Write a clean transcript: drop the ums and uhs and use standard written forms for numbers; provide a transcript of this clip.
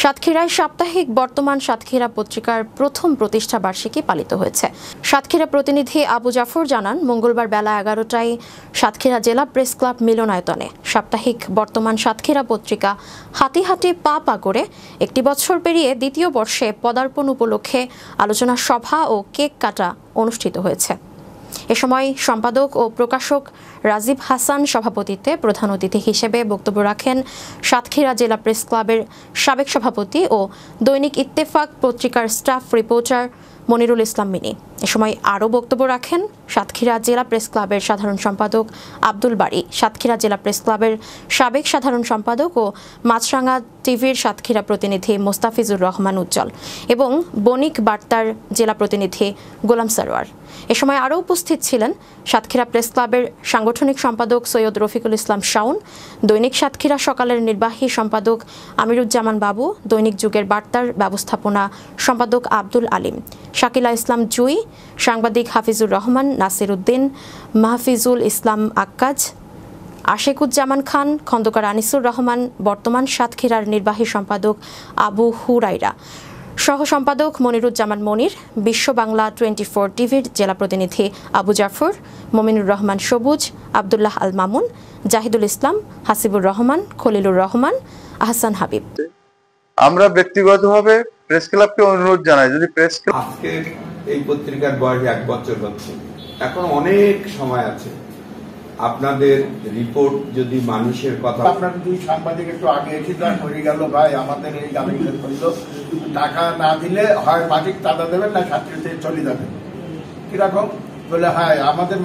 সাতক্ষীরায় সাপ্তাহিক বর্তমান সাতক্ষীরা পত্রিকার প্রথম প্রতিষ্ঠা বার্ষিকী পালিত হয়েছে। সাতক্ষীরা প্রতিনিধি আবু জাফর জানান, মঙ্গলবার বেলা 11টায় সাতক্ষীরা জেলা প্রেস ক্লাব মিলনায়তনে সাপ্তাহিক বর্তমান সাতক্ষীরা পত্রিকা হাঁটি হাঁটি পা পা করে একটি বছর পেরিয়ে দ্বিতীয় বর্ষে পদার্পণ উপলক্ষে আলোচনা সভা ও কেক কাটা অনুষ্ঠিত হয়েছে। এ সময় সম্পাদক ও প্রকাশক রাজীব হাসান সভাপতিত্বে প্রধান অতিথি হিসেবে বক্তব্য রাখেন সাতক্ষীরা জেলা প্রেস ক্লাবের সাবেক সভাপতি ও দৈনিক ইত্তেফাক পত্রিকার স্টাফ রিপোর্টার মনিরুল ইসলাম মিনি। এ সময় আরও বক্তব্য রাখেন সাতক্ষীরা জেলা প্রেস ক্লাবের সাধারণ সম্পাদক আব্দুল বারী, সাতক্ষীরা জেলা প্রেস ক্লাবের সাবেক সাধারণ সম্পাদক ও মাছরাঙা টিভির সাতক্ষীরা প্রতিনিধি মোস্তাফিজুর রহমান উজ্জ্বল এবং বণিক বার্তার জেলা প্রতিনিধি গোলাম সরোয়ার। এ সময় আরও উপস্থিত ছিলেন সাতক্ষীরা প্রেস ক্লাবের সাংগঠনিক সম্পাদক সৈয়দ রফিকুল ইসলাম শাওন, দৈনিক সাতক্ষীরা সকালের নির্বাহী সম্পাদক আমিরুজ্জামান বাবু, দৈনিক যুগের বার্তার ব্যবস্থাপনা সম্পাদক আব্দুল আলিম, শাকিলা ইসলাম জুই, সাংবাদিক হাফিজুর রহমান, নাসির উদ্দিন, মাহফিজুল ইসলাম আক্কাজ, আশেকুজ্জামান খান, খন্দকার আনিসুর রহমান, বর্তমান সাতক্ষীরার নির্বাহী সম্পাদক আবু হুরাইরা, সহ সম্পাদক মনিরুজ্জামান মনির, বিশ্ব বাংলা 24 টিভির জেলা প্রতিনিধি আবু জাফর, মমিনুর রহমান সবুজ, আবদুল্লাহ আল মামুন, জাহিদুল ইসলাম, হাসিবুর রহমান, খলিলুর রহমান, আহসান হাবিব। আমরা ব্যক্তিগতভাবে প্রেস ক্লাবকে অনুরোধ জানাই, যদি প্রেস ক্লাব আজকে এই পত্রিকার বয়স 1 বছর হচ্ছে, এখন অনেক সময় আছে। আপনাদের রিপোর্ট যদি মানুষের কথা, আপনার দুই সাংবাদিক একটু আগে এসে হয়ে গেল, ভাই আমাদের এই গালি করল, টাকা না দিলে হয় মালিক চাঁদা দেবেন না ছাত্রী চলে যাবেন, কিরকম বলে, হ্যাঁ আমাদের